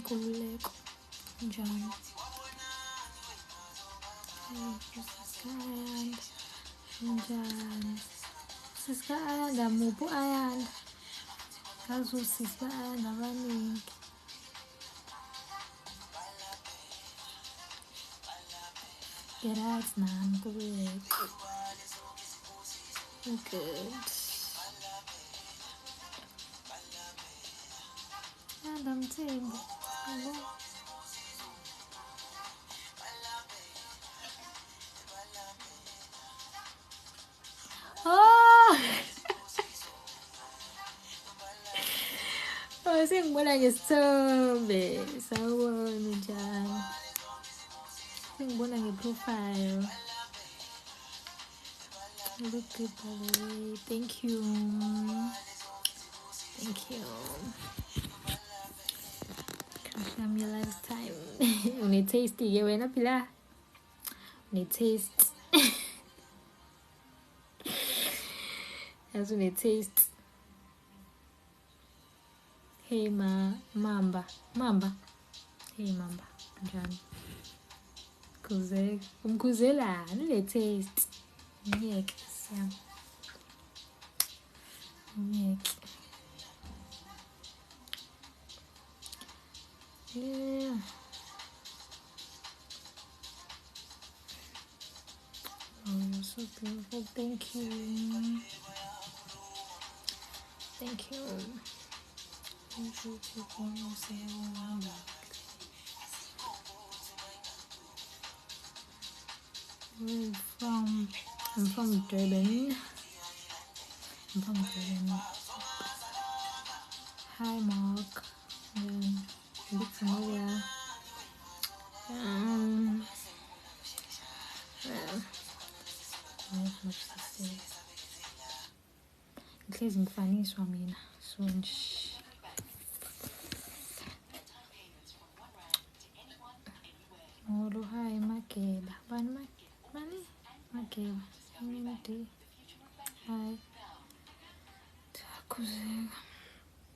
inkululeko njani njani sisika ayanda muphi ayanda ngazi usisi ayanda abaningi right nami kululeko good yanda mthembu oh sengibona ngesithombe sawubona njani sengibona ngeprofile look good by the way thank you your lifetime une-taste ke wena phila une-taste yazi une-taste hey mamba hey mamba njani umkhuzelani une-taste ngiyeke siyami ngiyeke yeah. Oh, you're so beautiful. Thank you. I'm from Durban. Hi, Mark. Big familiar. Not much to say. Ngihlezi ngifaniswa mina so nje Molo hi Mageba bani Mageba Minnie hi Khuzeka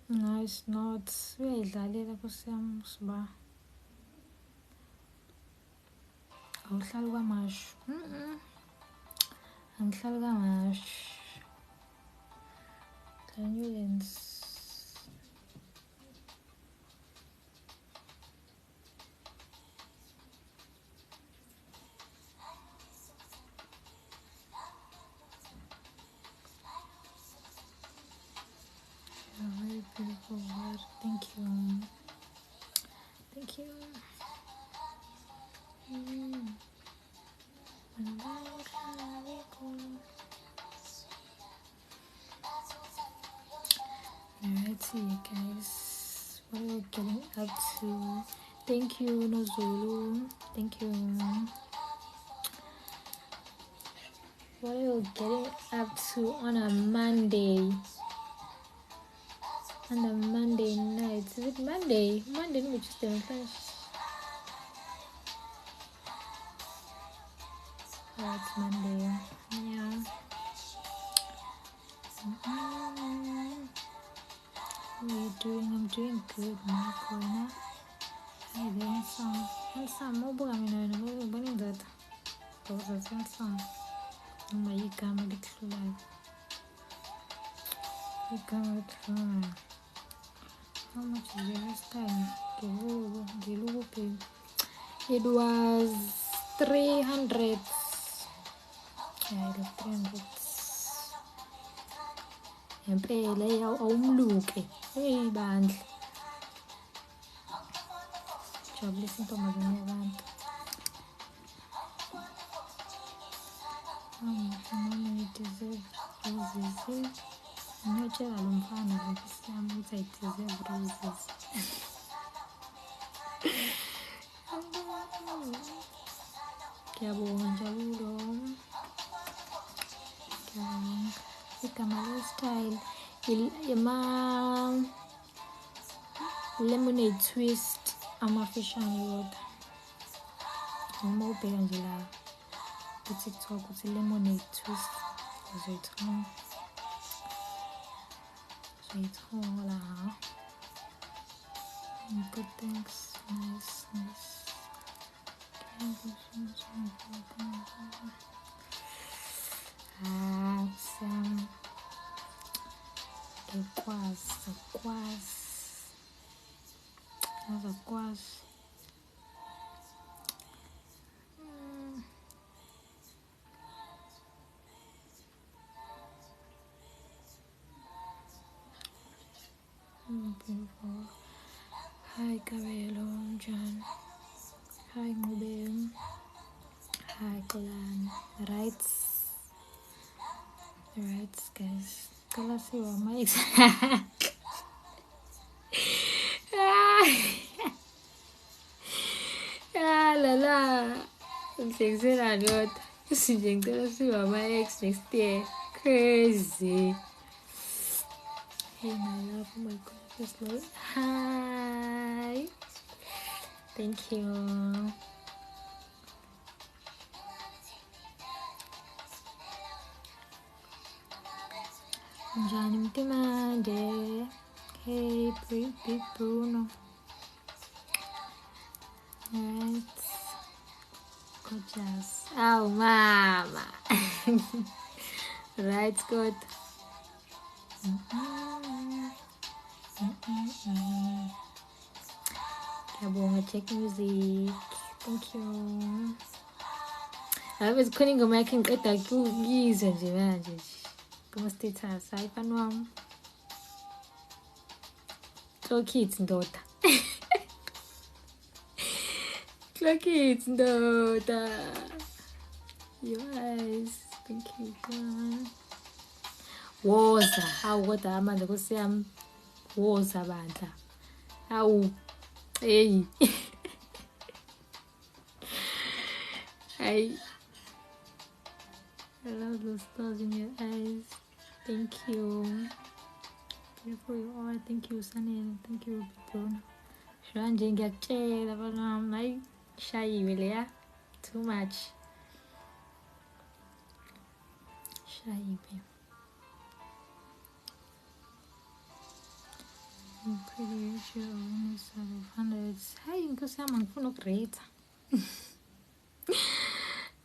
nice not uyayidlalela kusiyami siba awuhlali kwamashu angihlali kwamashu Canyulens very beautiful word. Thank you. Alright, see you guys. What are you getting up to? Thank you, Nozulu. Thank you. What are you getting up to on a Monday? On a Monday night. Is it Monday? Monday, which is the first. Oh, it's Monday. Yeah. How are you doing? I'm doing good, Marco. Hi there, handsome. Mobuga mina ngibona that. Because handsome. Uma igama likhulayo. Igama likhulayo. How much is your hairstyle? It was 300. Yeah, it was 300. Ngempela awumluke. Hey bandla. Jabulisa intombazane yabantu. You deserve roses. Ngiyotshela lo mfana ngokisiyami ukuthi I deserve roses. Ngiyabonga njabulo. Igama le-style lemonade twist amafishane yodwa. Noma ubheka nje la ku-TikTok uthi lemonade twist uzoyithola. Good, thanks. Nice, nice. Some quase. Beautiful. Hi, Cabello, John. Hi, Mubin. Hi, Kolan. Right, guys. Kalau si mama lala. Sexy not. Sijeng kalau si mama ex next year. Crazy. Hey, my love. Oh my God. Just look. Hi. Thank you. Mzansi mtimande. Hey, big Bruno. Alright. Gorgeous. Oh, mama. Right, good. Ngiyabonga, check music. Thank you. Ave zikhona ingoma yakhe ngiqeda kuyizwe nje manje kuma-status. Hayi fani wami. Clock it ndoda. Clock it ndoda. Your eyes. Thank you, God. Woza. Hawu kodwa amandla Nkosi yami. Woza bandla. Hawu. Hey. I love those stars in your eyes. Thank you. Beautiful you are. Thank you, Sunny. Thank you, people. Shanje ngiyakutshela bana hayi shayiwe leya. Too much. Shayiwe. I'm pretty sure almost out of hundreds. Hayi Nkosi yami angifuna ukurate.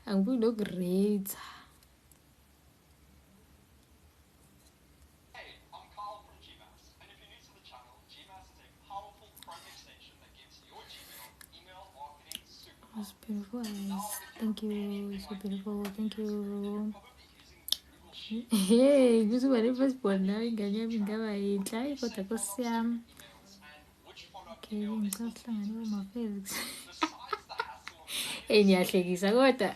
Angifuna ukurate. It's beautiful eyes. Thank you. So beautiful. Thank you. Hey, kuthi wena firstborn nawe ingane yami ingaba yinhle. Hayi kodwa Nkosi yami. Okay, ngikasihlangane oma-physics. Niyahlekisa kodwa.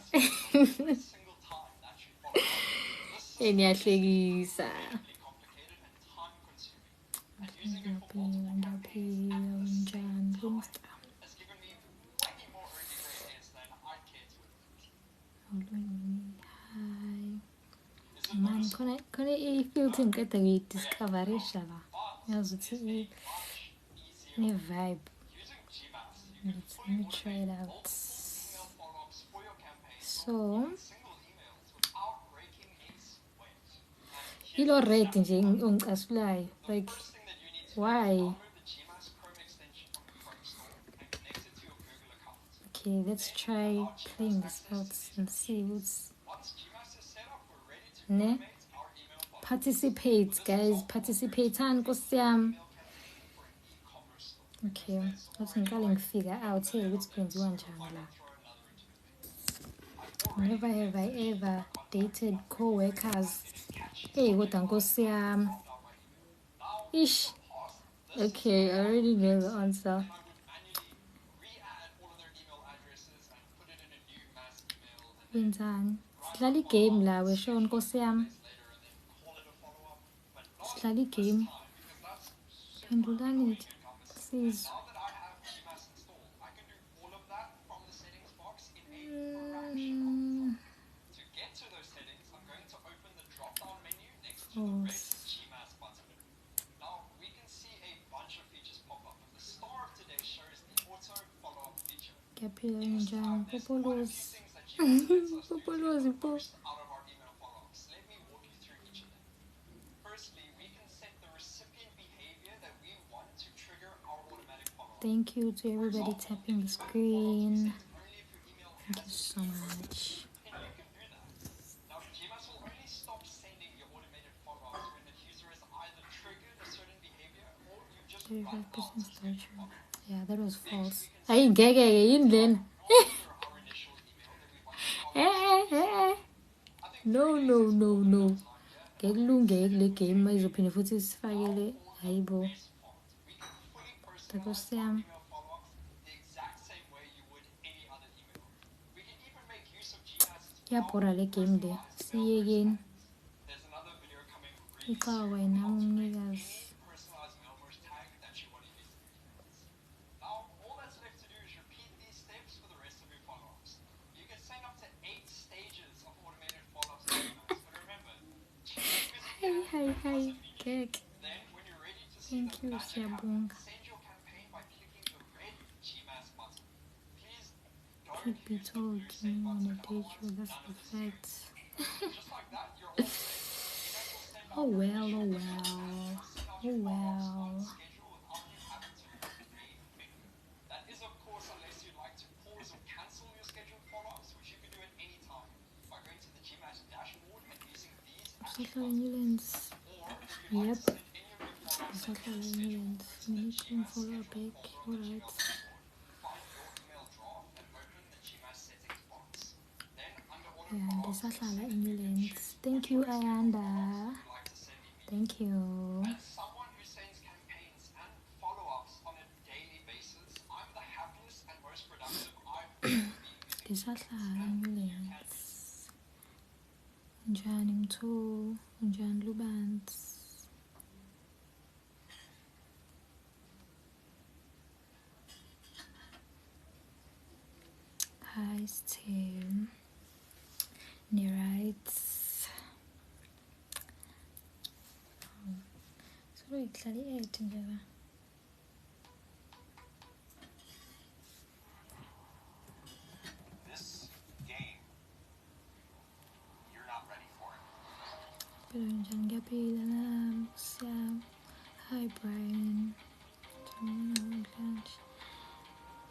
Niyahlekisa. Ngiyaphi njani kumsta. Hi. Man, khona i-filter ngiqeda kuyidiscoverisha la. Yazi ukuthi ne-vibe. Let me try it out. So, ilo red nje ongicasulayo. Like, why? Okay, let's try playing this out and see what's... Ne? Participate, guys. Participate Nkosi yami. Okay, let's figure out here which kwenziwa njani la. Never have I ever dated co-workers. Hey, kodwa Nkosi yami. Ish. Okay, I already know the answer. Wenzani? Sidlala igame la wesho Nkosi yami. Sidlala igame. Phendulani please. False. Ngiyaphi njani? Popolozi. Popolozi po. Thank you to everybody tapping the screen. Thank you so much. 35% storage. Yeah, that was false. Ay, ngeke yini lena? No. Ngeke kulungeke kule game mayizophinde futhi isifakele hayibo. Nkosi yami. Kuyabhora le game le. Siyekeni. Ixawa wena umnikazi. Hi, cake. Thank you, Siyabonga. Truth be told, me wanna date you, that's the fact. Oh well. Social Newlands. Yep. Social Newlands. Minnie can follow back. Alright. And Sahlala in Newlands. Thank you, Ayanda. Thank you. Sahlala in Newlands. Unjani Mtho, unjani Lubanzi. Hi, Tim. Nerites. Sorry, clearly 8 together. This game, you're not ready for it. Pero unjani Gabi, Sam. Hi, Brian.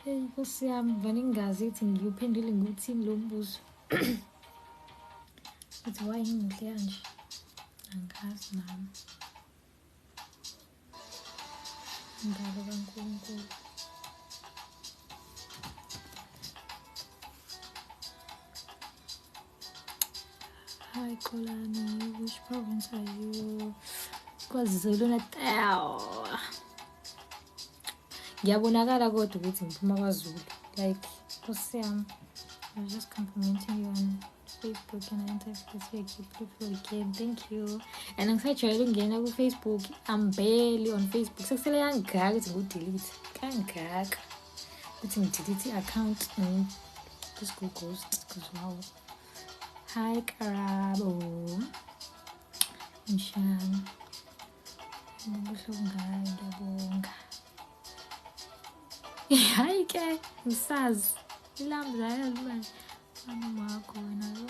Hey, Nkosi yami vane ngingazi ukuthi ngiyuphendule nguthini lo mbuzo. Uthi why ngimuhle kanje? Angazi nami. Indaba kaNkulunkulu. Hi Kolani, which province are you? KwaZulu-Natal. Ngiyabonakala kodwa ukuthi ngiphuma kwaZulu. Like, Nkosi yami, I was just complimenting you on Facebook and I interviewed you beautiful again. Thank you. And angisajwayele ukungena ku-Facebook. I'm barely on Facebook. Sekusele yangaka ukuthi ngiwudelete. Kangaka. Ukuthi ngidelete i-account and just go ghost. Because wow. Hi Karabo. Njani. Ubuhlungu ngayo ngiyabonga. Hayi ke ngisazi ilambu zayazi manje mama wakho wena lo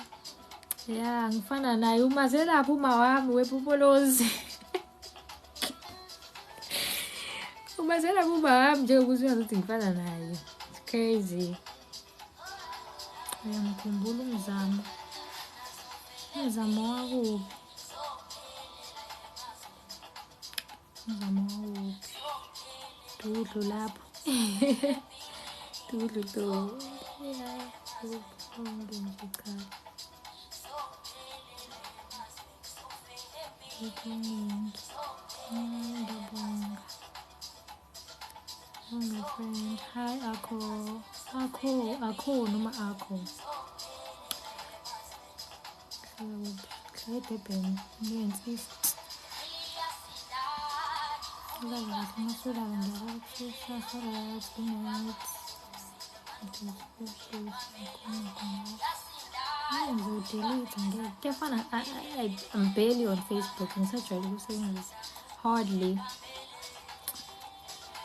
ya ngifana naye uma selapha uma wami wepopolozi uma selapha uma wami nje ukuthi uyazi ngifana naye it's crazy uyamkhumbula umzamo wakuphi umzamo wakuphi tudlu lapho tudlu to yeah my friend. Hi Akho noma Akho Durban East I'm barely on Facebook. Hardly.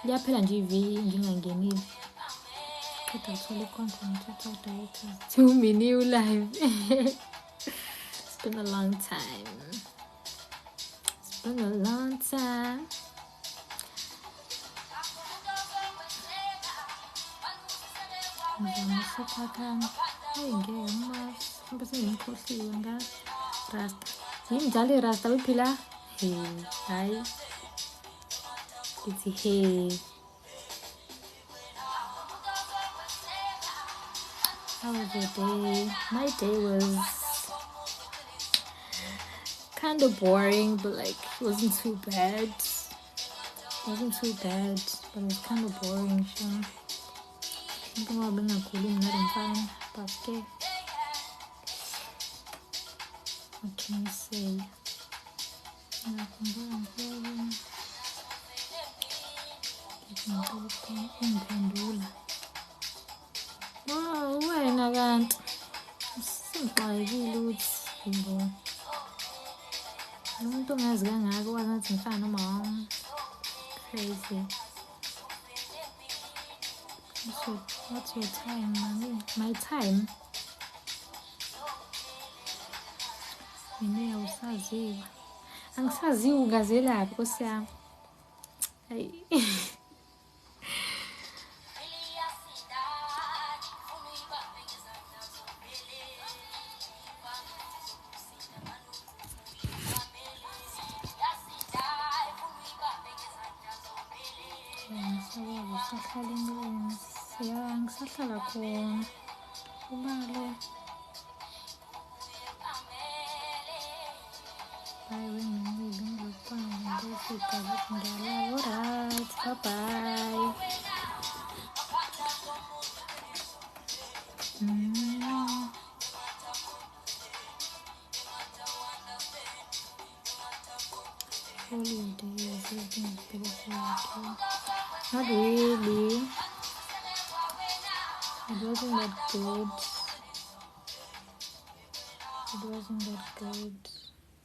Liyaphela nje iviki ngingangenile. Kodwa uthole content 2 minutes live. It's been a long time. Mzansi hey ngeke mhlawumbe sengimkhohliwe rasta yini njalo rasta uphila hayi ithi hey. How was your day? My day was kind of boring, but like it wasn't too bad. But it was kind of boring. Sure. I'm not fine, but okay. What can you say? Wow, wena kanti singixwayekile ukuthi umuntu ongazi kangaka wazathi ngifana noma wami crazy. What's your time, mami? My time? Mina usaziwa. Angisaziwa ungazelaphi Nkosi yami. Hayi. Ngisahlala khona ubalo hayi wena ngizokubona ngifika ngiyalala. Alright, bye bye. Holiday is beautiful. Not really. It wasn't that good.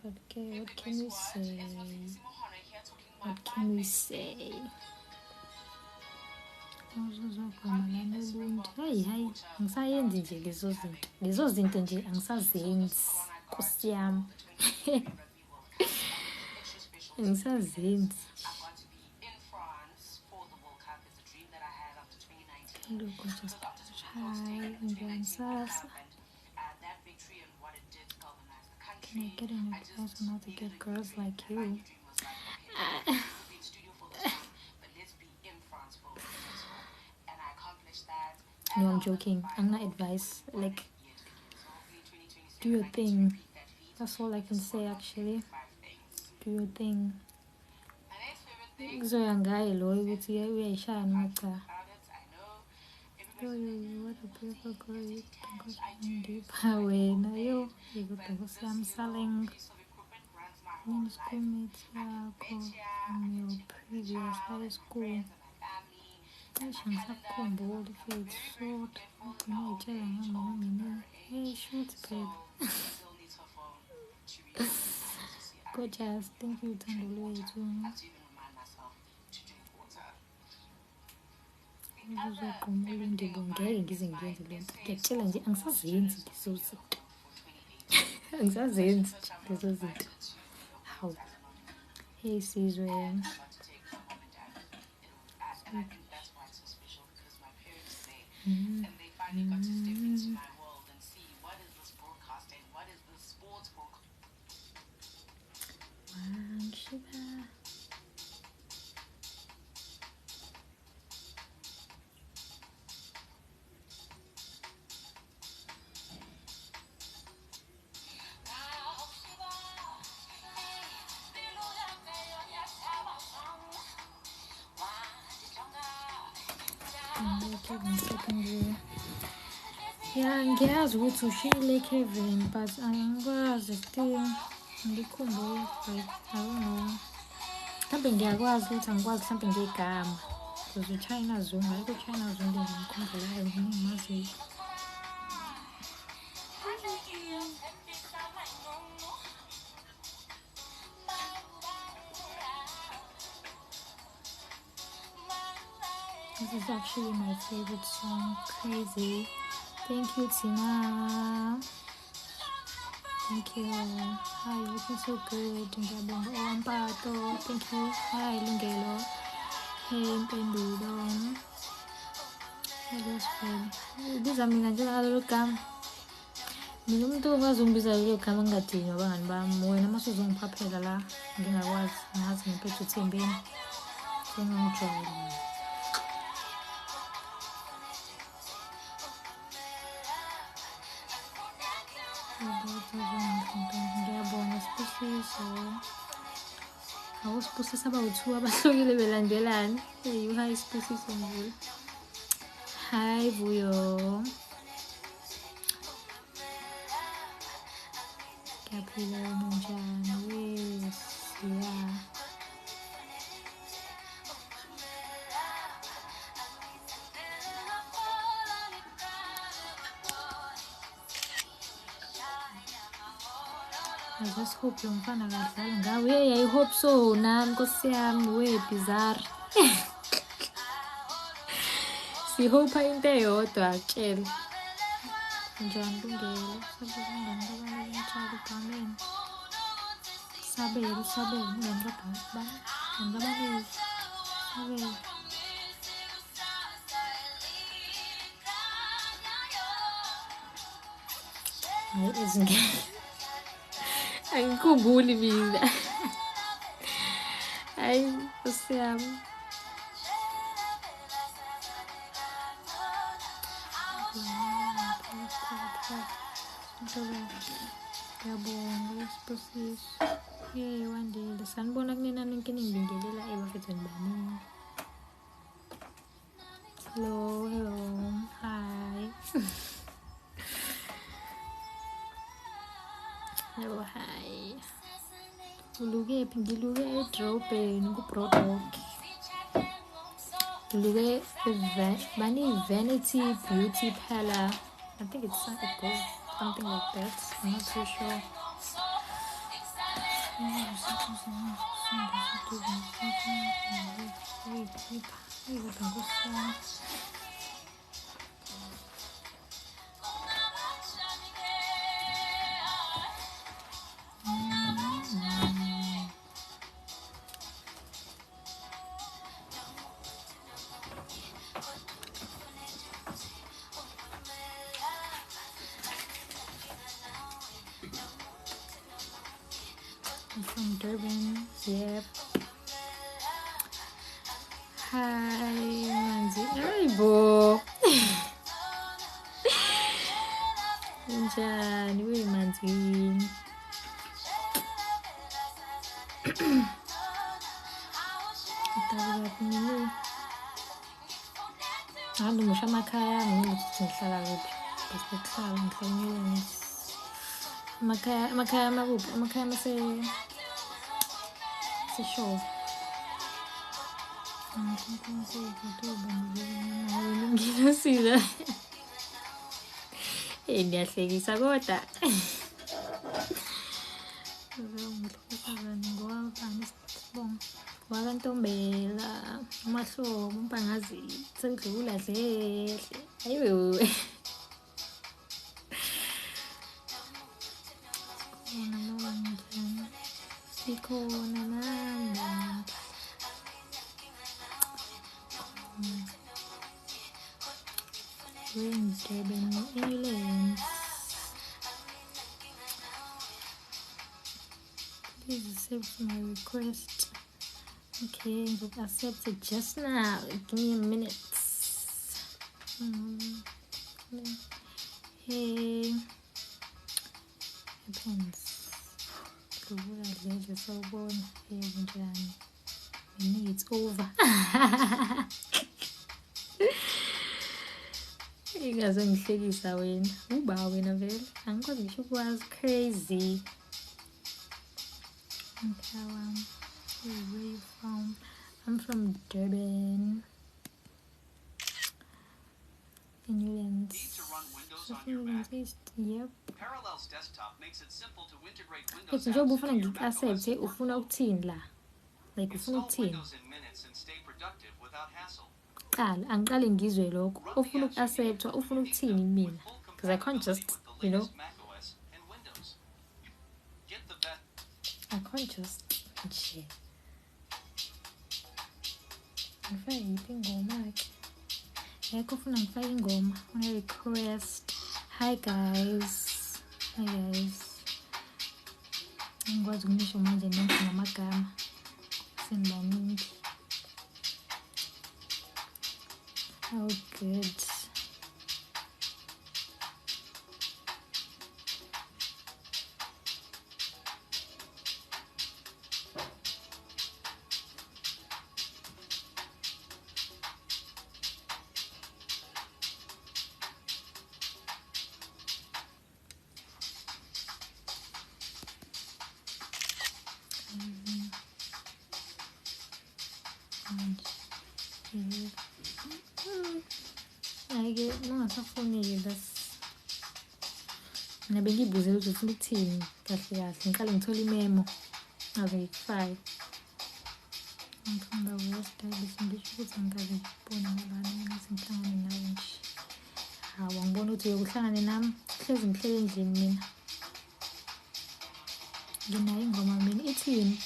But okay, what can we say? Hayi angisayenzi nje lezo zinto nje angisazenzi Nkosi yami. Angisazenzi. Look, just hi, Mzansi. Can I get an advice on how to get girls like you? No, I'm joking. I'm not advice. Like, do your thing. That's all I can say, actually. Do your thing. So ngaye lo ukuthi uyayishaya noma cha. What a beautiful girl you think deep wena yo kodwa Nkosi yami selling schoolmates yakho from your previous high school. Ngisakukhumbula ifethu short ugcina uyitshela ngomama Minnie. Hey shoot babe. Gorgeous, thank you Thando lwethu. Ngizogqumula indibo ngeke ngize ngiyenze lento. Ngiyakutshela nje angisazenzi lezo zinto. Angisazenzi lezo zinto. Hawu. Hey sizwe. Yeah, ngiyazi ukuthi ushiyile Kevin, but angikwazi still ngikhumbule like I don't know. Mhlawumbe ngiyakwazi ukuthi angikwazi mhlawumbe ngegama. Because China Zoom, ayikho China Zoom ngikhumbulayo ngimaziyo. This is actually my favorite song, Crazy. Thank you, Tina. Thank you. Hi, you're looking so good. Thank you. Hi, Lungelo. Hey, Mpendulo. Biza mina njengalelo gama. Mina umuntu ongazungibiza lelo gama ngingadinwa abangani bami. Wena mase uzongiphaphela la ngingakwazi ngazi ngiphethe uThembeni. Sengangijwayele. Ngiyabonga Sibusiso. Awusibusiso abawu-2 abahlukile belandelana. Hey, hi Sibusiso Mvula. Hi Vuyo. Ngiyaphila wena njani? Yes, yeah. I just hope lo mfana kadlala ngawe. Hey, I hope so nami Nkosi yami we bizarre. Sihopa into eyodwa akutshela. Njani Lungelo? Sabona ngani ngitshela ugameni. Sabela ngani kababa. Ngababili. Sabela. Hayi ezingeke. Angikhumbuli mina. Hayi Nkosi yami. Ngiyabonga Sibusiso. Hey Wandile, sanibona kunina nonke ningibingelela bafethu baningi. Hello. Hi. Hello, hi. Uluke phi? Ngiluke edrobheni ku-Broadwalk. Ngiluke Vanity Beauty Parlor. I think it's something like that. I'm not too sure. I'm from Durban. Yep. Hi, Mzansi. Hi, Bo. Njani we Mzansi? Itabuka Minnie. Handi musha makhaya ngithi ngihlala kuphi? Besihlala ngihlala makhaya amabuphi? Amakhaya seshowe. Ngiyasizwa. Niyahlekisa kodwa. Wakantombela umahlobo umpangazi sekudlula dlehle. Ayiwe. Sikhona nami. Please accept my request. Okay, but accept it just now. Give me a minute. Hey, depends. Minnie, it's over. Ingazongihlekisa wena. Uba wena vele. Angikwazi ngisho ukwazi crazy. Okay, where are you from? I'm from Durban. Newlands. Yep. Parallels desktop makes it simple to integrate Windows. Njengoba ufuna ngik-accept ufuna ukuthini la? Like ufuna ukuthini? Qala angiqale ngizwe lokho. Ufuna uku-acceptwa, ufuna ukuthini mina? Because I can't just, I can't just nje. Ngifake yiphi ingoma yakhe? yakho ufuna ngifake ingoma une request. Hi guys. Ngikwazi ukunisho manje nonke namagama senibaningi. Oh good. Ake ungasafoneli basi. Mina bengibuze ukuthi ufuna ukuthini kahle ngiqale ngithola imemo ngaze ngikufake. Ngifunda ukustyle ngisho ukuthi ngikaze ngibone ngibani mina sengihlangane nawe nje. Hawu ngibona ukuthi uyokuhlangana nami hlezi ngihlele endlini mina. Nginayo ingoma mina ithini?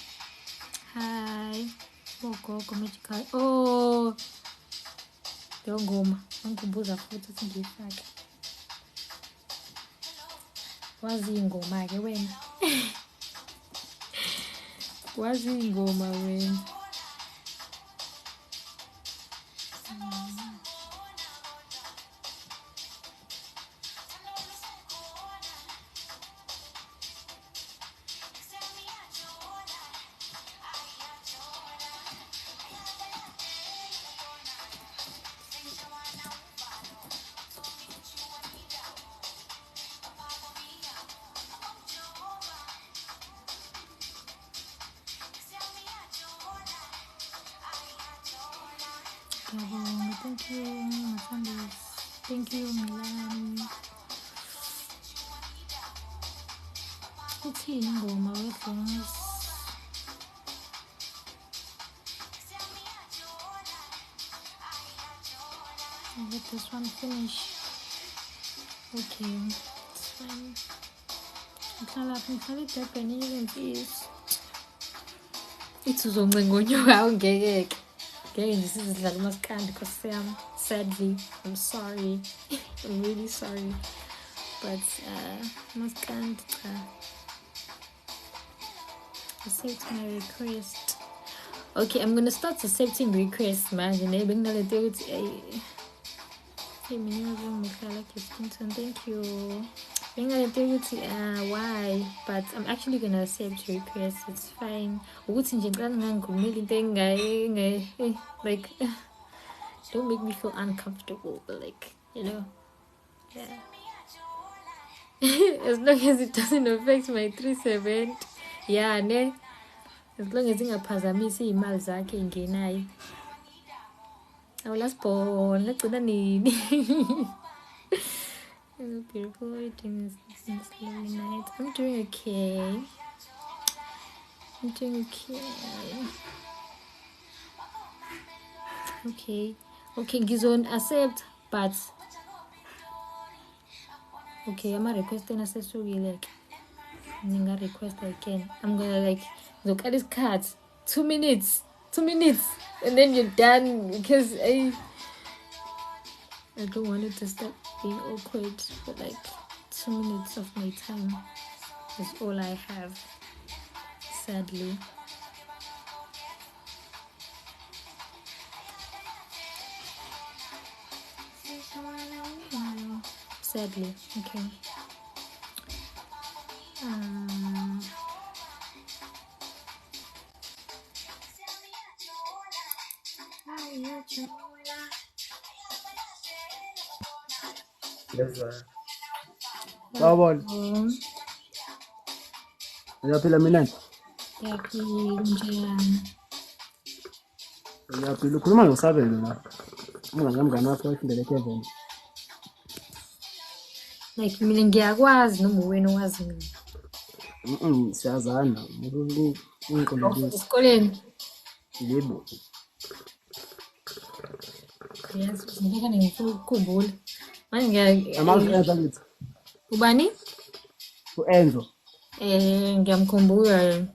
Hi. Gogo magical. Oh. Leyo ngoma angikhumbuza futhi ukuthi ngiyifake. Wazi ingoma ke wena. Wazi ingoma wena. Thank you, Mzansi. Thank you, Minnie. Ithini ingoma webongs? Let this one finish. Okay, it's fine. Ngihlala idebheni yezimfisi. Ithuzoncengonyoka awungekeke. Ngeke nje sizidlala umaskandi Nkosi yami. Sadly, I'm sorry. I'm really sorry. But maskandi cha. Accept my request. Okay, I'm gonna start accepting requests manje nebe nginalento ukuthi hey mina ngizomhlala Kensington. Thank you. Ngingalento ukuthi why, but I'm actually gonna accept your request. It's fine. Ukuthi nje ngicela ngangivumela into engaye like don't make me feel uncomfortable, but like, you know, yeah. As long as it doesn't affect my 370. Yeah, ne. As long as ingaphazamisi imali zakhe ingenayo. Awulasibona lagcina nini? Beautiful waiting this lovely night. I'm doing okay. Okay, ngizon accept, but okay, I'm requesting asesukile. Ninga request again. I'm gonna like look at this card. 2 minutes, and then you're done because I don't want it to stop being awkward for like 2 minutes of my time. Is all I have, sadly. Sadly, okay. Yes, sir. Bawon. Uyaphila mina? Yaphila njani? Uyaphila ukhuluma noSabelo la. Umngane wakho ofundele Kevin. Like mina ngiyakwazi noma wena owazi mina. Siyazana. Ungiqondile. Esikoleni. Yebo. Yes, ngeke ngikukhumbule. Manje Enzo ngithi. Ubani? Enzo. Ngiyamkhumbula.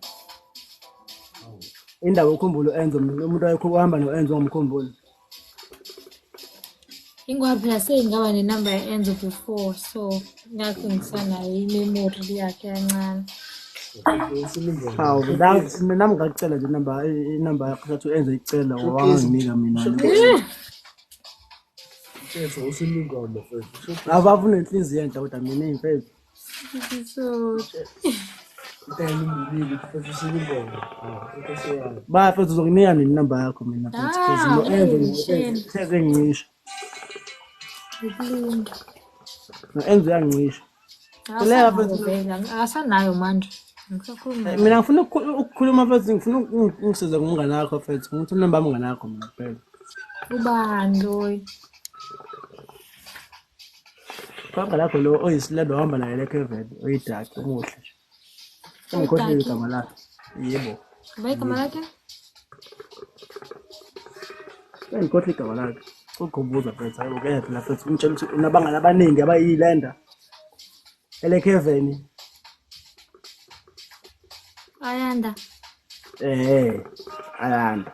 Indawo ukhumbula Enzo, umuntu ayekho uhamba noEnzo ngomkhumbula. ingwa phela sengaba nenamba ends of 4 so ngakho ngisanayo imemory yakhe kancane. Hawu nami ngakucela nje inamba yakho sathi enze icela wanginika mina. Abafuna inhliziyo enhle kodwa mina imfethu. So Bafethu uzokunika nini inamba yakho mina mfethu because lo enze ngisho. Ngikulinde. No enze yangisho. Leya mfethu Asanayo manje. Ngisakhuluma. Mina ngifuna ukukhuluma mfethu ngifuna ungisize ngumngane wakho mfethu. Ngithi inamba yami ngane yakho mina kuphela. Ubani loyi? Kwanga lakho lo oyisilendo ohamba naye leKevin oyidaki omuhle nje. Ngikhohlile igama lakhe. Yebo. Kuba igama lakhe? Ngikhohlile igama lakhe. Ukubuza mfethu hayi ukephi la mfethu umtshela ukuthi unabangani abaningi abayilenda. leKevin. Ayanda. Ayanda.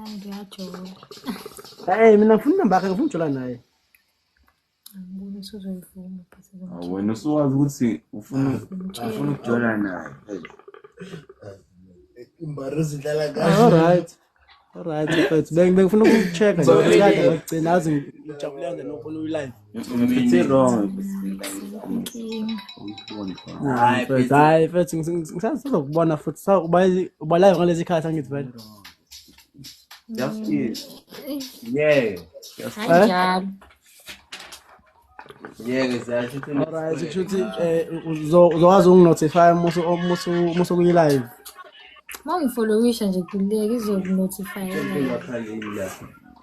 Ngiyajola. Hey mina ngifuna inamba yakhe ngifuna ukujola naye. Angiboni usuzoyivuma phela. Wena usuwazi ukuthi ufuna ukujola naye. Imbarosi idlala kahle. Alright mfethu bengifuna ukucheck nje ukuthi kade ngigcina azi ngijabule nje nokubona ulive. It's wrong. Hayi mfethu ngisazokubona futhi uba live ngalezi khathi angithi vele. Just yeah. Kanjalo. Yeah, exactly. Alright kushuthi uzokwazi unginotify musu kuyi live. Mangifollowisha nje kuleke izokunotify.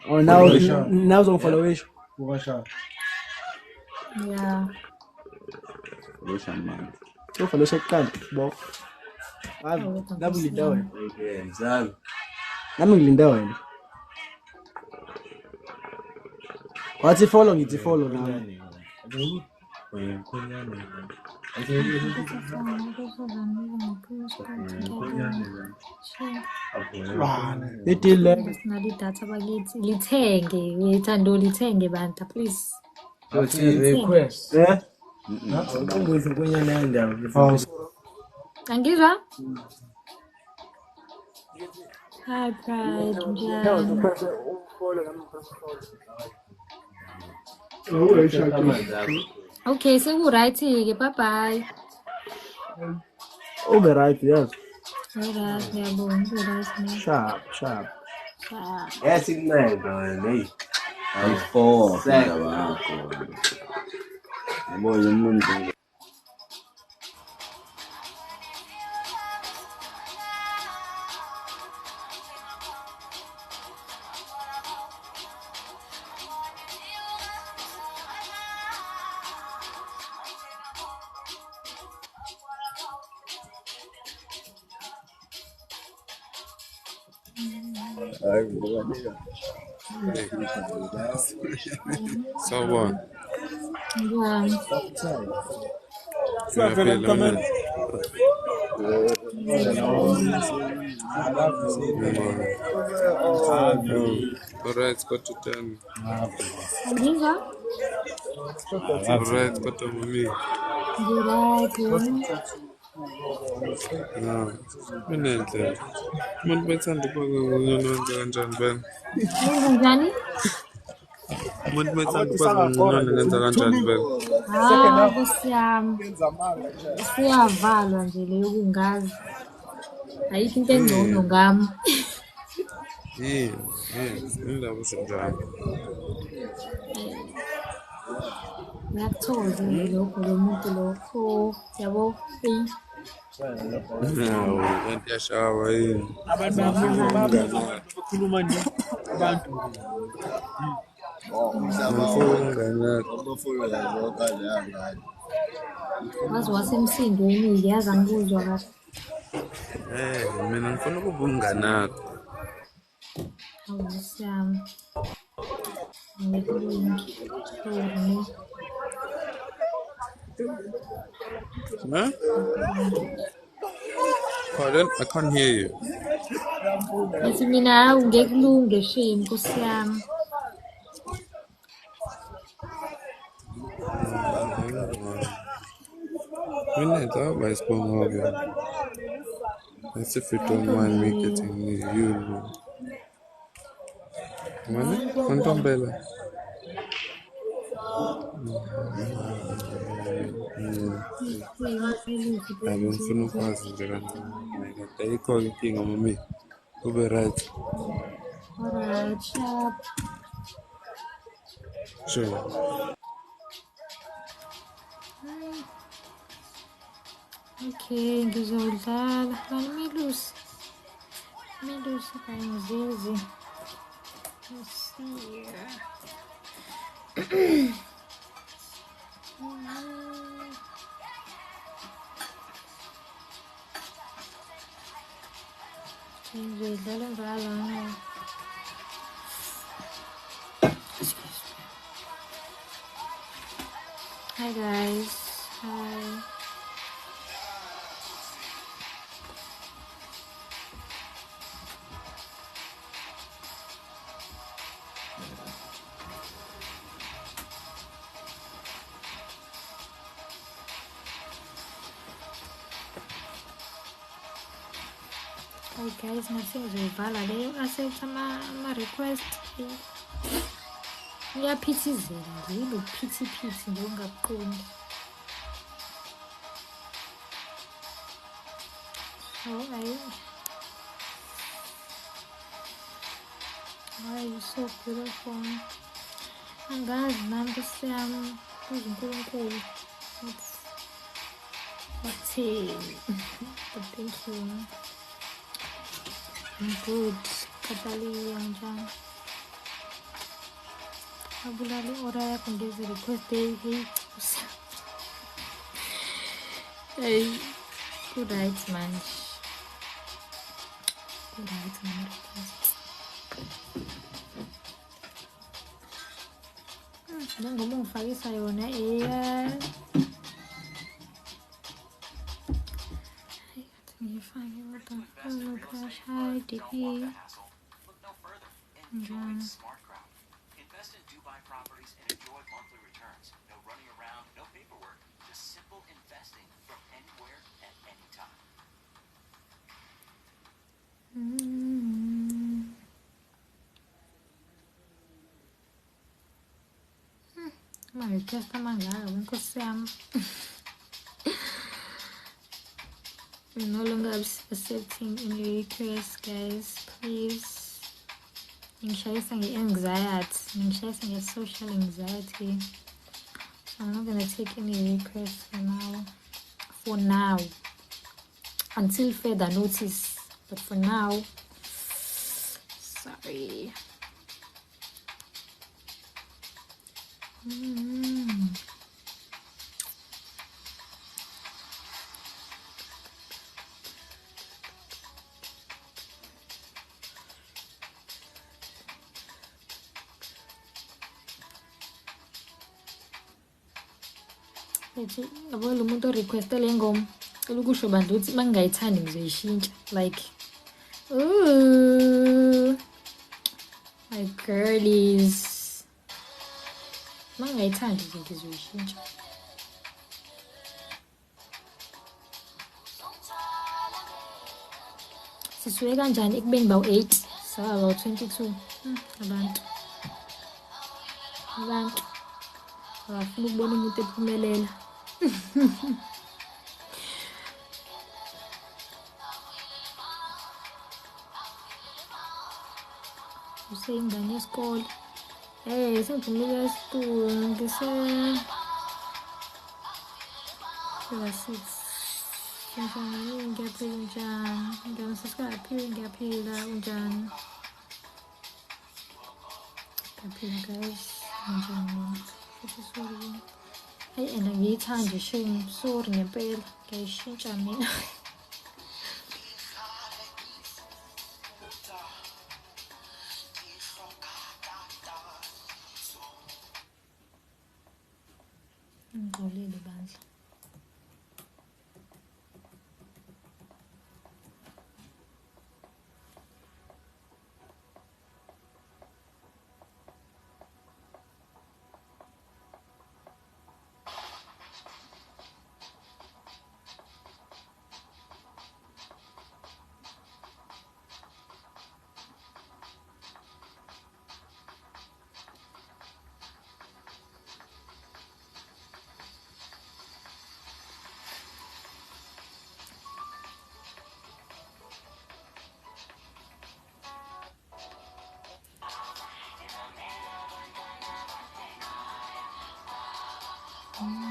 Oh now uzongifollowisha. Yeah. Ufollowisha kuqala bo. Nami ngilinda wena. Mzansi. Nami ngilinda wena. Wathi follow ngithi follow nami. Litile Sinali data bakithi lithenge ngithando lithenge bantu please. Request. Ungizwe kwenyana yendawo. Angizwa? Hi Pride njani? Okay, seku right ke bye bye. ube right yes. Alright, ngiyabonga right. Sharp. Yes, inceda hey. Ayi4 bakho. Yabona umuntu. Sawubona. Ngiyani? Siyaphila mina. Alright, kodwa utani. Angizwa? Alright, kodwa mami. Ngiright. Minenhle. Umuntu bethanda ukubaka kanjani bena? Njani? Umuntu bethanda ukubaka ngenza kanjani bena? Kusiyami. Siyavalwa nje leyo kungazi. Ayikho into engcono ngami. Indaba usenjani? Ngiyakuthokoza lokho lo muntu lokho yabo. Lento yashawa yini? Abantu bakhuluma nje abantu. Wazi wasemsindweni ngiyazi angikuzwa kahle. Mina ngifuna ukuba umnganakho. Awusiyami. Ngikulingi. Sorry. Huh? Pardon? I can't hear you. Yathi mina ungekulunge shame Nkosi yami. Minenhle by Spongobia. That's if you don't mind me getting you. Money? Contombela. I've been feeling fast in the country. They call it king of me. Who be right? Alright, sharp. Sure. Okay, ngizodlala. Mani milusi. Milusi kayingizizi. Let's see here. Ngizodlala ngala. Hi guys. Hi. Hi guys, nasizovala leyo accept ama request. Ngiyaphithizela nje, ilokuphithiphithi nje ungakuqondi. So why are you so beautiful? Angazi nami Nkosi yami, kuze uNkulunkulu. Wathini? But thank you. I'm good. Kataliya njani? Abulala i-ora yakho ngeze request hey. Hey, good right man. Good right man request. Njengoba ungifakisa yona ngifake kodwa. Oh gosh, hi DP. Njani? Invest in Dubai properties and enjoy monthly returns. No running around, no paperwork, just simple investing from anywhere at any time. My request amangaka Nkosi yami. We're no longer accepting any requests, guys. Please. Ngishayisa nge-anxiety. Ngishayisa nge-social anxiety. So I'm not gonna take any requests for now. For now. Until further notice. But for now, sorry. Yabo lo muntu requesta le ngoma elukusho bandla uthi mangayithandi ngizoyishintsha like ooh my girlies mangayithandi nje ngizoyishintsha. Sisuke kanjani ekubeni bawu-8 sawa bawu-22 abantu abafuna ukubona umuntu ephumelela. Useyingane yesikole. Sengiphumile esikole class 6. Njani ngiyaphila njani? Njani sesikaphila ngiyaphila unjani? Ngiyaphila guys. Njani? Futhi sorry. Hey, and ngiyithanda shame. Sorry ngempela. Ngiyayishintsha mina. Ngixolile bandla.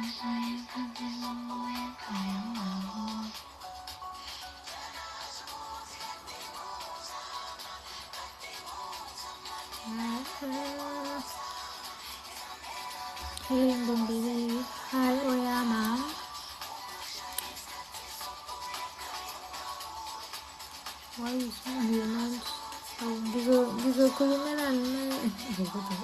Hey, Bombi. Hi, Oyama. Why you so human? Ngizokhulumela ngiyabonga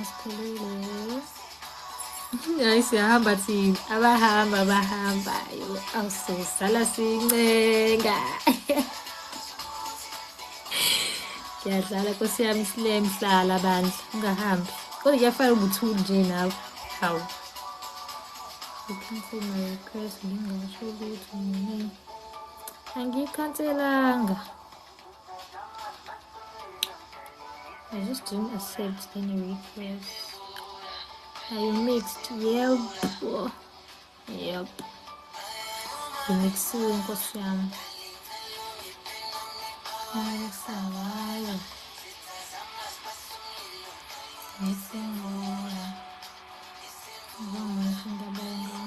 siphelele. Hayi siyahamba thina abahambayo awusosala sincenga. Ngiyadlala Nkosi yami silemhlala bandla ungahambi. Kodwa kuyafana ubuthuli nje nawe. Hawu. You cancel my request ngingasho ukuthi mina angikhanselanga. I just didn't accept any request. Are you mixed? Yep. Yep. Ngixiwe Nkosi yami. Ayisalayo. Ngisingoya. Ngizongisho ndabonga.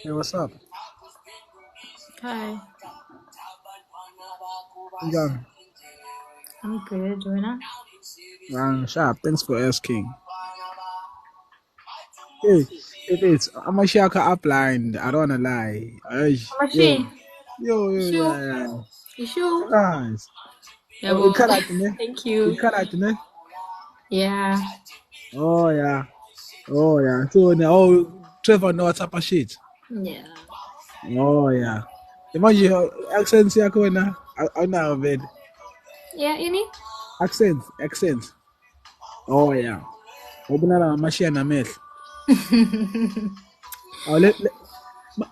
Hey, what's up? Hi. John. I'm good, Joanna. Sharp. Thanks for asking. Hey, it's I'm a shaka upline. I don't wanna lie. Machine. Yo, Issue. yeah. Issue. Nice. Yeah, Oh, well, you can't me. thank you. You can't me. Yeah. Oh yeah. So now, Trevor know what's up a shit. Yeah. Oh yeah. Imagine your accents yako na. I now bed. Yeah, ini? Accent. Oh yeah. Obuna la machine na mel. Oh let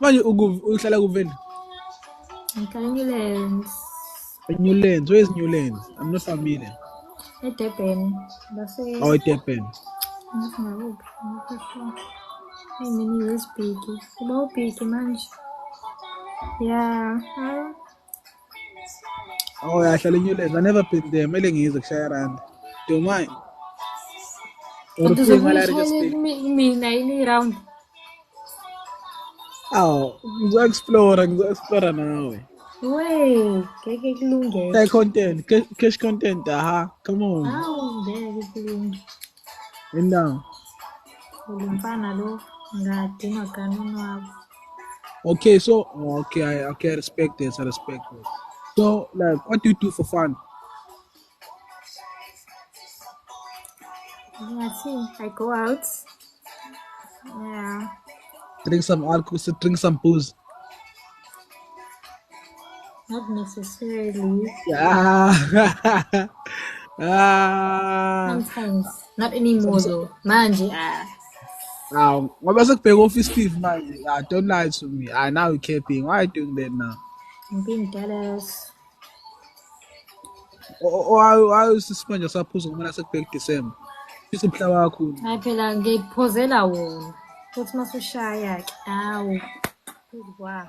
manje uhlala kuveni. Ngikhanya Newlands. Where is Newlands? I'm not familiar. eDurban. Base Oh, Tepen. ngikuphi? Hey, Minnie wesibhiki. Uba ubhiki manje. Yeah. Oh yeah, hlala Newlands. I never been there. Mele ngizwe kushaya around. Don't mind. Or ufike ngala Richards Bay. Mina ini round. Oh, ngizo-explora nawe. Wey, ngeke kulunge. Hey, content. Cash content, aha. Come on. Hawu, ngeke kulunge. Indawo. Umfana lo ngadinga kanuni wabo. Okay, so I respect this. I respect it. So, like, what do you do for fun? I go out. Yeah. Drink some alcohol, drink some booze. Not necessarily. Yeah. Sometimes. Not anymore though. Manje, Ngoba sekubheka office Steve manje. Don't lie to me. Now you're capping. Why are you doing that now? I'm being jealous. Why usisipanje saphuza kumele sekubheka December? Isimhla kakhulu. Hayi phela ngiyiphozela wona. Futhi masushaya ke. Awu. Wow.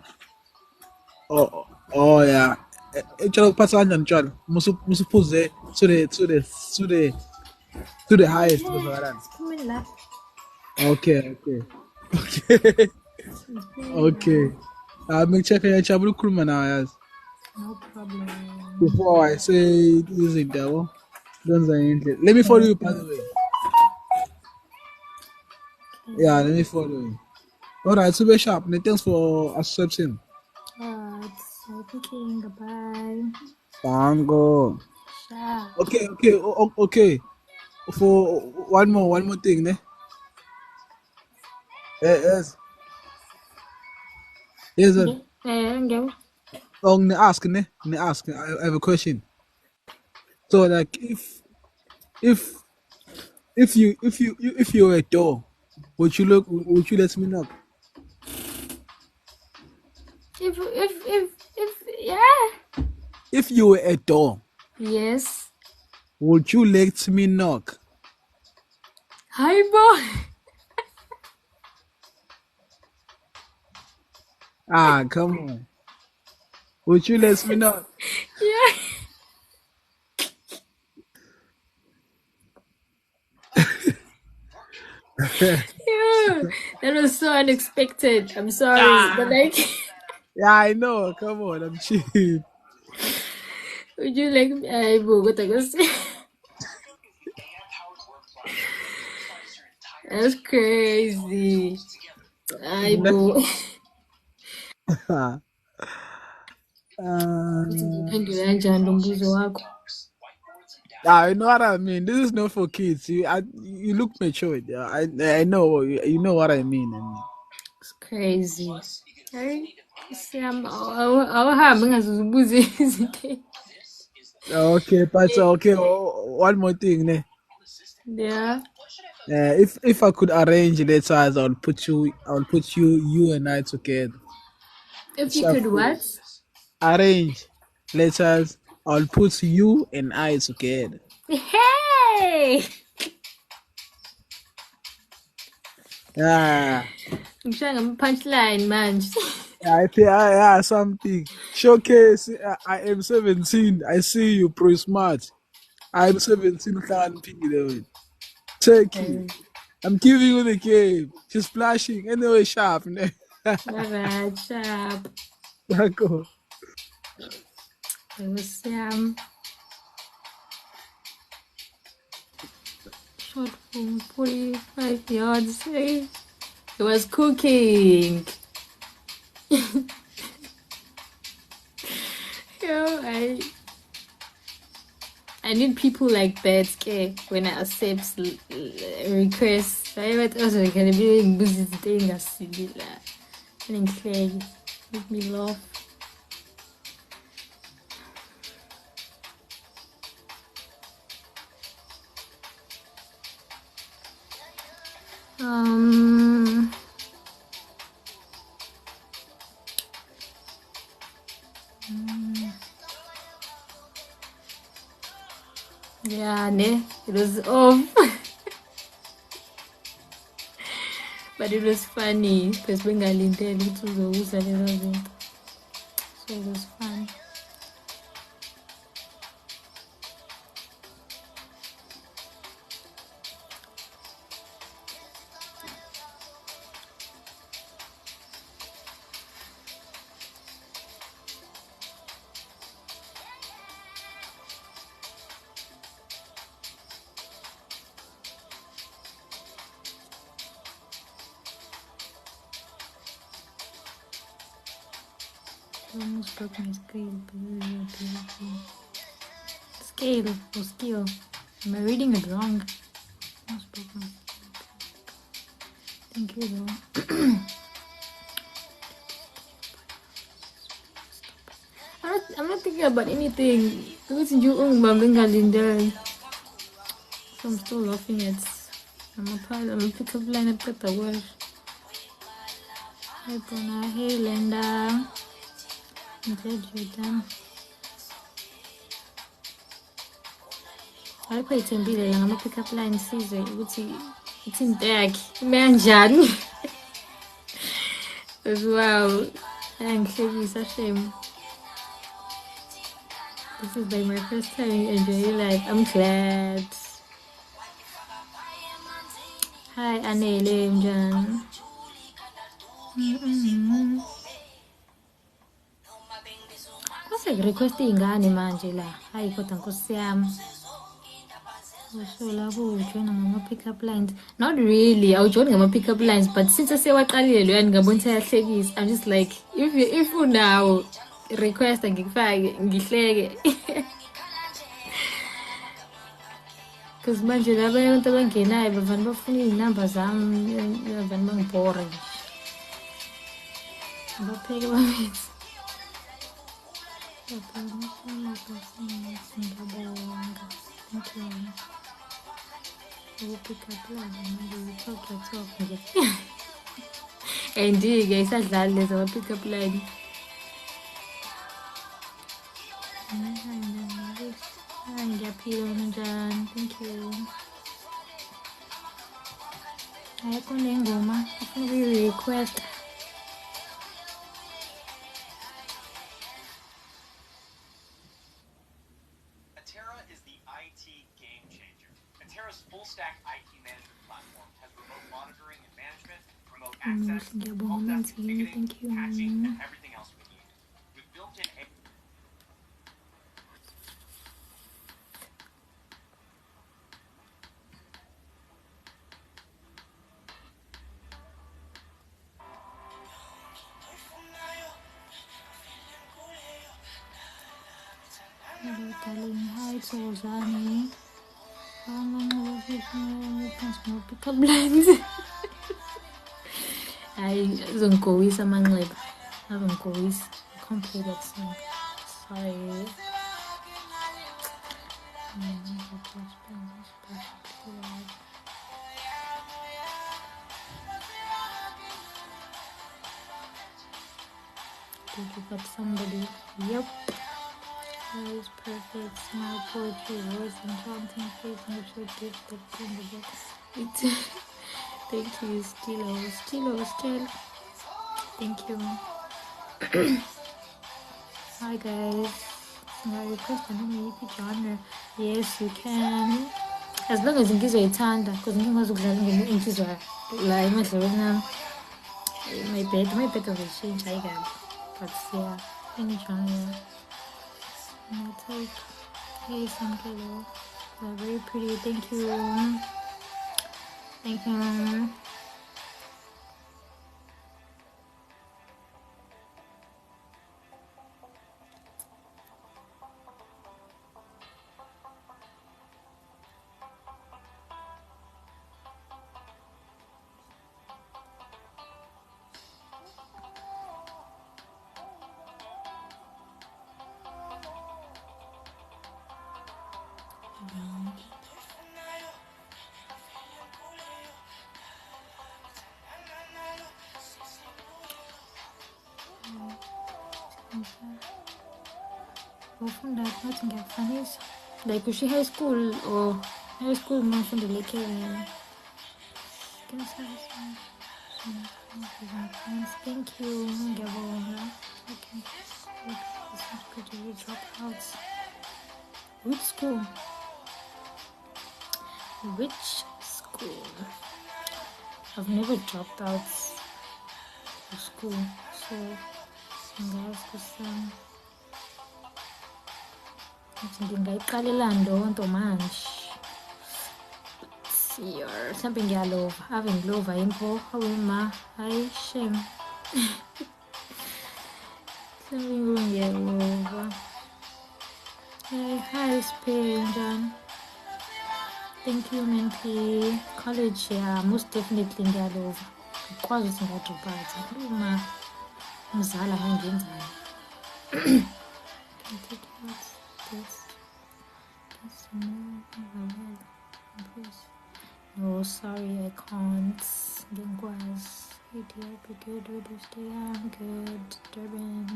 Oh yeah. Utshela ukuphatha kanjani utshwala? Musuphuze to the highest level. Siphumeni la. Okay. Ngicheck ngiyajabula ukukhuluma nawe yazi. No problem. Before I say izinto yabo. Lenza ngendlela. Let me follow you by the way. Yeah, let me follow you. Alright, super sharp. Thanks for accepting. It's thinking goodbye. Bango. Sharp. Okay. For one more thing, ne? Yes. Go. Oh, ask. I have a question. So, like, if you were a door, Would you let me knock? If yeah. If you were a door, Yes. would you let me knock? Hi, boy. Ah, come on. Would you let me knock? Yeah. Yeah. That was so unexpected. I'm sorry, but like, Yeah, I know. Come on, I'm cheap. would you like me? Hi, boy. What I gonna say? That's crazy. Hi, boy. Ngiphendule kanjani lo mbuzo wakho? You know what I mean. This is not for kids. You look matured. Yeah, I know. You know what I mean. It's crazy. Hayi, awuhambe ungazuzubuze izinto. Okay, but okay. One more thing, ne? Yeah. If I could arrange letters, I'll put you and I together. If you could Shuffle. what? Arrange letters. I'll put you and I together. Hey! Yeah. Ngishaya ngama-punchline manje. I think something. Showcase. I am 17. I see you pretty smart. I'm 17. Take it. I'm giving you the game. She's flashing. Anyway, sharp. Alright, sharp. Go. It was short from 45 yards. Hey. It was cooking. Yo, I need people like that, okay, when I accept requests. I might also can be busy thing as similar. Make me laugh. Yeah, ne, it was off. But it was funny because bengalindele ukuthi uzowuza lezo zinto. So it was fun. Almost broke my scale. Scale or skill. Am I reading it wrong? Almost broke my Thank you though. I'm not thinking about anything. Because you bengalindele. So I'm still laughing at I'm a pick up line at the word. Hi Bona, hey Linda. I'm glad you're done. Alikuwa itembile la ngama pick up line sizwe ukuthi ithinto yakhe ime kanjani. As well. Angihlekisa shame. This is like my first time enjoying life. I'm glad. Hi Anele Mjan. Kwase request ingane manje la. Hayi kodwa Nkosi yami. So labo ujoina ngama pick up lines. Not really. Awujoina ngama pick up lines, but since sewaqalile lo yani ngabona seyahlekisa. I'm just like if unawo request ngikufake ngihleke. Because manje laba abantu abangenayo bavana bafuna iy'namba zami bavana bangibhora nje. Bapheke babethi. Ngiyabonga. Thank you. We'll pick up line and we'll talk. Indeed, guys, I said let's all pick up line. Thank you. I couldn't go, ma. I can be request. Atera is the IT game changer. Atera's full-stack IT management platform has remote monitoring and management, remote access, help desk ticketing, Thank you. patching, and everything else we need. With built-in Hello, darling. Hi, Sozani. Pick up lines. I don't go with a man like I don't go with complicated song. Sorry. Did you got somebody? Yep. That is perfect. Smile, poetry, voice, enchanting, faith, nature, gift, the thing, the book. Thank you, still. Thank you. Hi guys. Now request an EP genre. Yes, you can. As long as ngizwe ithanda, because ngingazokudlala ngizwa la emadlelweni my bed will change again. But yeah, any genre. My type. Hey, Sankelo. They're very pretty. Thank you. Thank you. Ufunda ngathi ngiyakufanisa like usho high school or high school mafundele ekhaya. Thank you. Ngiyabonga. Okay. Could you drop out? Which school? I've never dropped out of school, so ngingayiqalelani leyo nto manje. Mhlawumbe ngiyalova ave ngilova yimpo awema hayi shame. Mhlawumbe ngiyalova. Hi Spay, njani? Thank you, Minnie. College, yeah, most definitely ngiyalova. Ngikwazi ukuthi ngadropa out uma umzala ngangenzani. Can take out this. No, sorry, I can't. Ngingkwazi. Hey dear, be good. Would you stay? I'm good. Durban.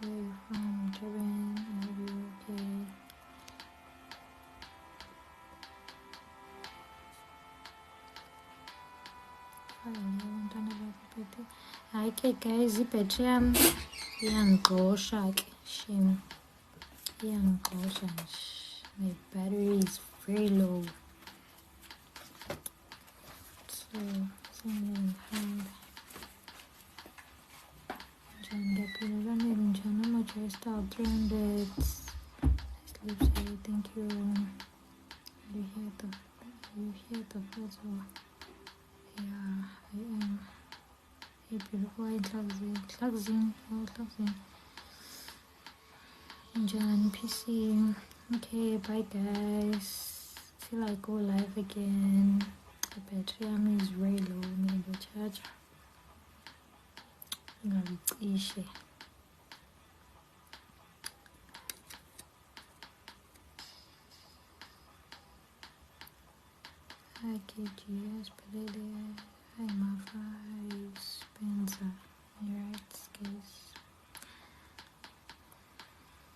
Where are you from? Durban. Are you okay? Hi, guys. Ibhetri yami iyangixosha ke. Shame. Iyangixosha nje. My battery is very low. So, ngiyahamba. Ngiyaphila njani ama-joy star 300. Sleep say thank you. You hear the photo? Yeah, I am. Hey beautiful, Hlakzin. Njani PC. Okay, bye guys. Till I go live again. The battery is very low. Maybe charge. Ingabicishe. package, yes, but